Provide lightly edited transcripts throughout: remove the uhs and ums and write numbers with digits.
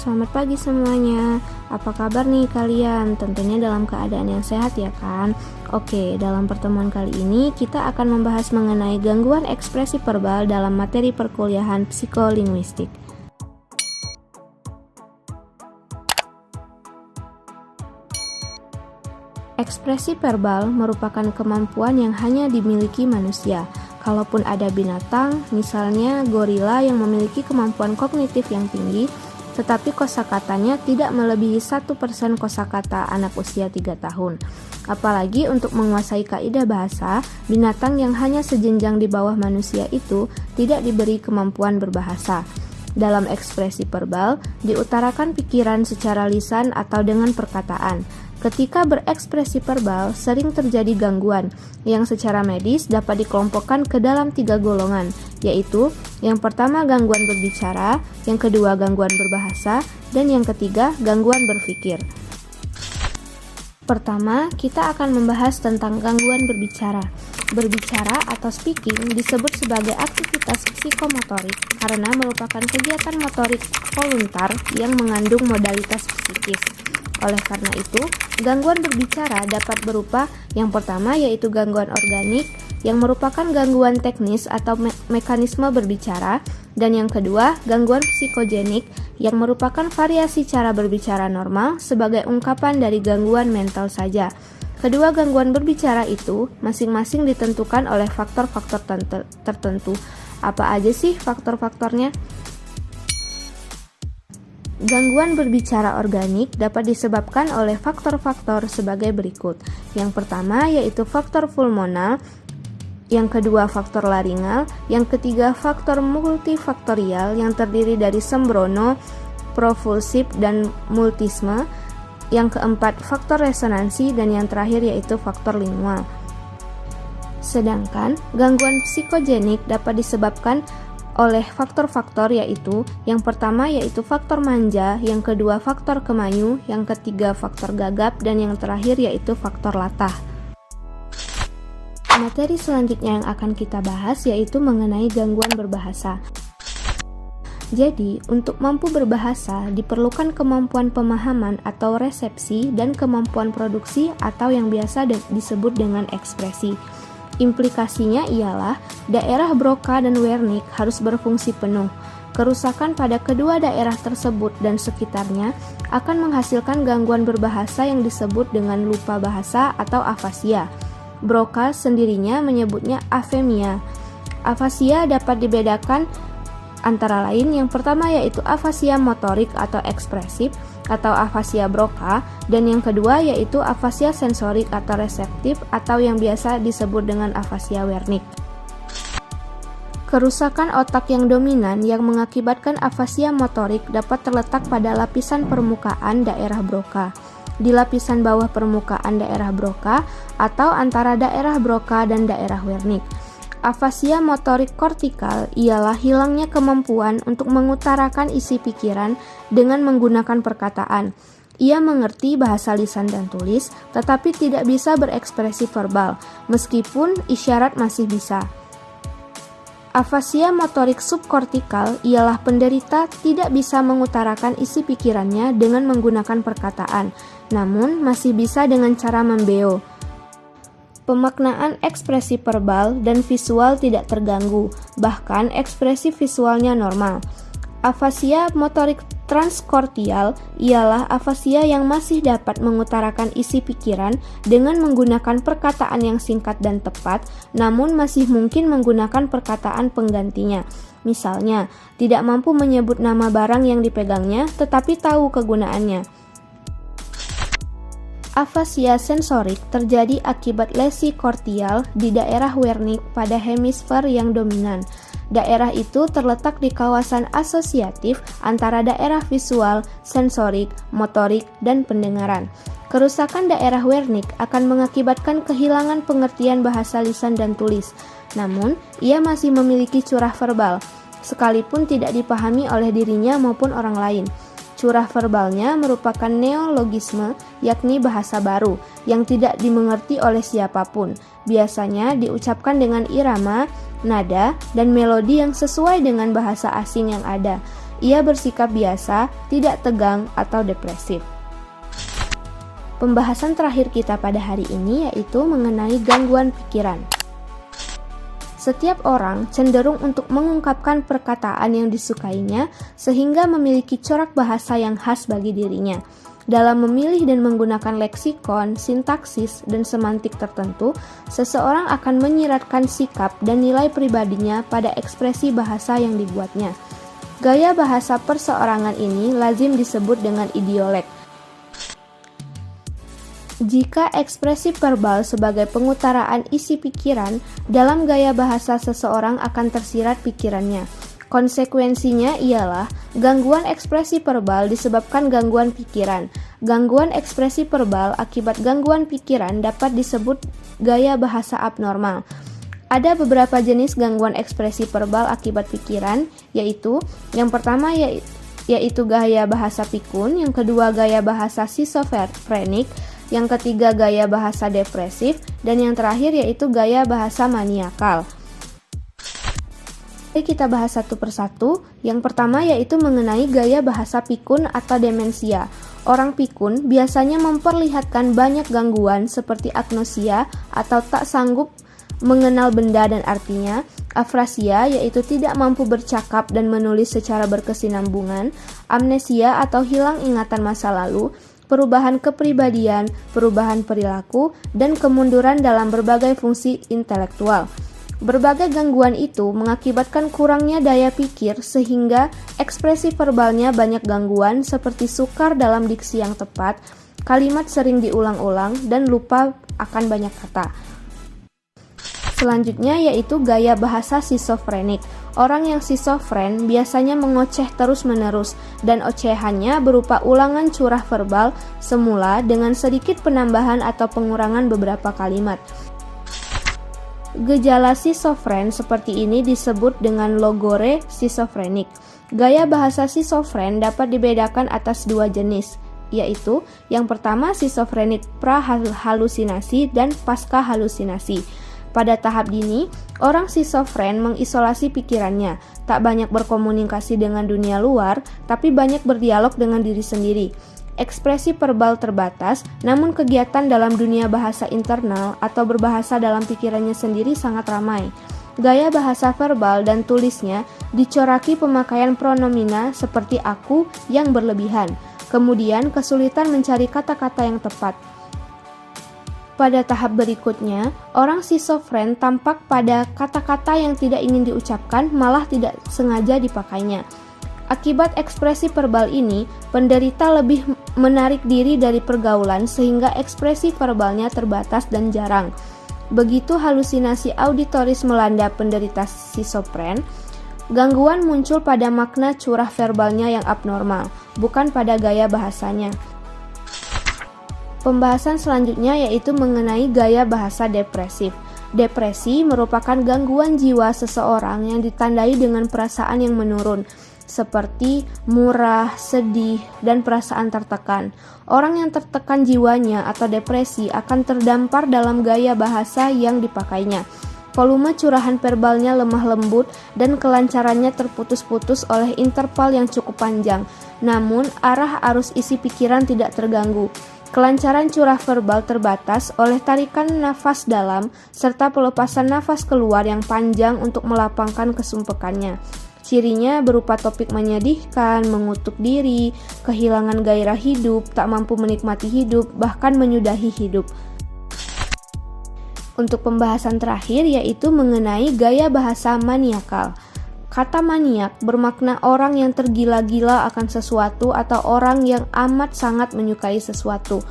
selamat pagi semuanya. Apa kabar nih kalian? Tentunya dalam keadaan yang sehat ya kan? Oke, dalam pertemuan kali ini kita akan membahas mengenai gangguan ekspresi verbal dalam materi perkuliahan psikolinguistik. Ekspresi verbal merupakan kemampuan yang hanya dimiliki manusia. Kalaupun ada binatang, misalnya gorila yang memiliki kemampuan kognitif yang tinggi, tetapi kosakatanya tidak melebihi 1% kosakata anak usia 3 tahun. Apalagi untuk menguasai kaidah bahasa, binatang yang hanya sejenjang di bawah manusia itu tidak diberi kemampuan berbahasa. Dalam ekspresi verbal, diutarakan pikiran secara lisan atau dengan perkataan. Ketika berekspresi verbal, sering terjadi gangguan yang secara medis dapat dikelompokkan ke dalam 3 golongan, yaitu yang pertama gangguan berbicara, yang kedua gangguan berbahasa, dan yang ketiga gangguan berpikir. Pertama, kita akan membahas tentang gangguan berbicara. Berbicara atau speaking disebut sebagai aktivitas psikomotorik karena merupakan kegiatan motorik voluntar yang mengandung modalitas psikis. Oleh karena itu, gangguan berbicara dapat berupa yang pertama yaitu gangguan organik yang merupakan gangguan teknis atau mekanisme berbicara, dan yang kedua gangguan psikogenik yang merupakan variasi cara berbicara normal sebagai ungkapan dari gangguan mental saja. Kedua gangguan berbicara itu masing-masing ditentukan oleh faktor-faktor tertentu. Apa aja sih faktor-faktornya? Gangguan berbicara organik dapat disebabkan oleh faktor-faktor sebagai berikut. Yang pertama yaitu faktor pulmonal, yang kedua faktor laringal, yang ketiga faktor multifaktorial yang terdiri dari sembrono, propulsif, dan multisme, yang keempat faktor resonansi, dan yang terakhir yaitu faktor lingual. Sedangkan gangguan psikogenik dapat disebabkan oleh faktor-faktor yaitu yang pertama yaitu faktor manja, yang kedua faktor kemayu, yang ketiga faktor gagap, dan yang terakhir yaitu faktor latah. Materi selanjutnya yang akan kita bahas yaitu mengenai gangguan berbahasa. Jadi, untuk mampu berbahasa diperlukan kemampuan pemahaman atau resepsi dan kemampuan produksi atau yang biasa disebut dengan ekspresi. Implikasinya ialah daerah Broca dan Wernicke harus berfungsi penuh. Kerusakan pada kedua daerah tersebut dan sekitarnya akan menghasilkan gangguan berbahasa yang disebut dengan lupa bahasa atau afasia. Broca sendirinya menyebutnya afemia. Afasia dapat dibedakan antara lain yang pertama yaitu afasia motorik atau ekspresif atau afasia Broca, dan yang kedua yaitu afasia sensorik atau reseptif atau yang biasa disebut dengan afasia Wernicke. Kerusakan otak yang dominan yang mengakibatkan afasia motorik dapat terletak pada lapisan permukaan daerah Broca, di lapisan bawah permukaan daerah Broca, atau antara daerah Broca dan daerah Wernicke. Afasia motorik kortikal ialah hilangnya kemampuan untuk mengutarakan isi pikiran dengan menggunakan perkataan. Ia mengerti bahasa lisan dan tulis, tetapi tidak bisa berekspresi verbal, meskipun isyarat masih bisa. Afasia motorik subkortikal ialah penderita tidak bisa mengutarakan isi pikirannya dengan menggunakan perkataan, namun masih bisa dengan cara membeo. Pemaknaan ekspresi verbal dan visual tidak terganggu, bahkan ekspresi visualnya normal. Afasia motorik transkortial ialah afasia yang masih dapat mengutarakan isi pikiran dengan menggunakan perkataan yang singkat dan tepat, namun masih mungkin menggunakan perkataan penggantinya. Misalnya, tidak mampu menyebut nama barang yang dipegangnya, tetapi tahu kegunaannya. Afasia sensorik terjadi akibat lesi kortial di daerah Wernicke pada hemisfer yang dominan. Daerah itu terletak di kawasan asosiatif antara daerah visual, sensorik, motorik, dan pendengaran. Kerusakan daerah Wernicke akan mengakibatkan kehilangan pengertian bahasa lisan dan tulis. Namun, ia masih memiliki curah verbal, sekalipun tidak dipahami oleh dirinya maupun orang lain. Curah verbalnya merupakan neologisme, yakni bahasa baru, yang tidak dimengerti oleh siapapun. Biasanya diucapkan dengan irama, nada, dan melodi yang sesuai dengan bahasa asing yang ada. ia bersikap biasa, tidak tegang, atau depresif. Pembahasan terakhir kita pada hari ini yaitu mengenai gangguan pikiran. Setiap orang cenderung untuk mengungkapkan perkataan yang disukainya sehingga memiliki corak bahasa yang khas bagi dirinya. Dalam memilih dan menggunakan leksikon, sintaksis, dan semantik tertentu, seseorang akan menyiratkan sikap dan nilai pribadinya pada ekspresi bahasa yang dibuatnya. Gaya bahasa perseorangan ini lazim disebut dengan idiolek. Jika ekspresi verbal sebagai pengutaraan isi pikiran, dalam gaya bahasa seseorang akan tersirat pikirannya. Konsekuensinya ialah gangguan ekspresi verbal disebabkan gangguan pikiran. Gangguan ekspresi verbal akibat gangguan pikiran dapat disebut gaya bahasa abnormal. Ada beberapa jenis gangguan ekspresi verbal akibat pikiran, yaitu yang pertama yaitu gaya bahasa pikun, yang kedua gaya bahasa schizofrenik, yang ketiga gaya bahasa depresif, dan yang terakhir yaitu gaya bahasa maniakal. Mari kita bahas satu persatu. Yang pertama yaitu mengenai gaya bahasa pikun atau demensia. Orang pikun biasanya memperlihatkan banyak gangguan seperti agnosia atau tak sanggup mengenal benda dan artinya, afrasia yaitu tidak mampu bercakap dan menulis secara berkesinambungan, amnesia atau hilang ingatan masa lalu, perubahan kepribadian, perubahan perilaku, dan kemunduran dalam berbagai fungsi intelektual. Berbagai gangguan itu mengakibatkan kurangnya daya pikir sehingga ekspresi verbalnya banyak gangguan seperti sukar dalam diksi yang tepat, kalimat sering diulang-ulang, dan lupa akan banyak kata. Selanjutnya yaitu gaya bahasa schizofrenik. Orang yang schizofren biasanya mengoceh terus-menerus dan ocehannya berupa ulangan curah verbal semula dengan sedikit penambahan atau pengurangan beberapa kalimat. Gejala schizofren seperti ini disebut dengan logore schizofrenik. Gaya bahasa schizofren dapat dibedakan atas dua jenis, yaitu yang pertama schizofrenik pra-halusinasi dan pasca-halusinasi. Pada tahap dini, orang schizofren mengisolasi pikirannya, tak banyak berkomunikasi dengan dunia luar, tapi banyak berdialog dengan diri sendiri. Ekspresi verbal terbatas, namun kegiatan dalam dunia bahasa internal atau berbahasa dalam pikirannya sendiri sangat ramai. Gaya bahasa verbal dan tulisnya dicoraki pemakaian pronomina seperti aku yang berlebihan, kemudian kesulitan mencari kata-kata yang tepat. Pada tahap berikutnya, orang schizofren tampak pada kata-kata yang tidak ingin diucapkan malah tidak sengaja dipakainya. Akibat ekspresi verbal ini, penderita lebih menarik diri dari pergaulan sehingga ekspresi verbalnya terbatas dan jarang. Begitu halusinasi auditoris melanda penderita schizofren, gangguan muncul pada makna curah verbalnya yang abnormal, bukan pada gaya bahasanya. Pembahasan selanjutnya yaitu mengenai gaya bahasa depresif. Depresi merupakan gangguan jiwa seseorang yang ditandai dengan perasaan yang menurun, seperti murah, sedih, dan perasaan tertekan. Orang yang tertekan jiwanya atau depresi akan terdampar dalam gaya bahasa yang dipakainya. Volume curahan verbalnya lemah lembut dan kelancarannya terputus-putus oleh interval yang cukup panjang, namun arah arus isi pikiran tidak terganggu. Kelancaran curah verbal terbatas oleh tarikan nafas dalam serta pelepasan nafas keluar yang panjang untuk melapangkan kesumpekannya. Cirinya berupa topik menyedihkan, mengutuk diri, kehilangan gairah hidup, tak mampu menikmati hidup, bahkan menyudahi hidup. Untuk pembahasan terakhir yaitu mengenai gaya bahasa maniakal. Kata maniak bermakna orang yang tergila-gila akan sesuatu atau orang yang amat sangat menyukai sesuatu.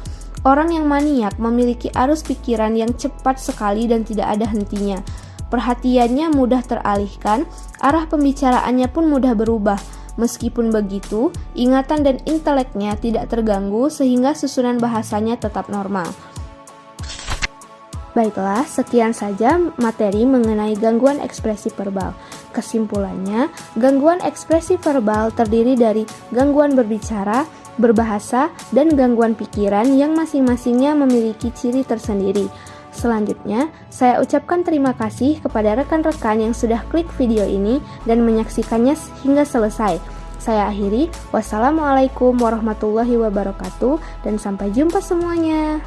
Orang yang maniak memiliki arus pikiran yang cepat sekali dan tidak ada hentinya. Perhatiannya mudah teralihkan, arah pembicaraannya pun mudah berubah. Meskipun begitu, ingatan dan inteleknya tidak terganggu sehingga susunan bahasanya tetap normal. Baiklah, sekian saja materi mengenai gangguan ekspresi verbal. Kesimpulannya, gangguan ekspresi verbal terdiri dari gangguan berbicara, berbahasa, dan gangguan pikiran yang masing-masingnya memiliki ciri tersendiri. Selanjutnya, saya ucapkan terima kasih kepada rekan-rekan yang sudah klik video ini dan menyaksikannya hingga selesai. Saya akhiri, wassalamualaikum warahmatullahi wabarakatuh, dan sampai jumpa semuanya.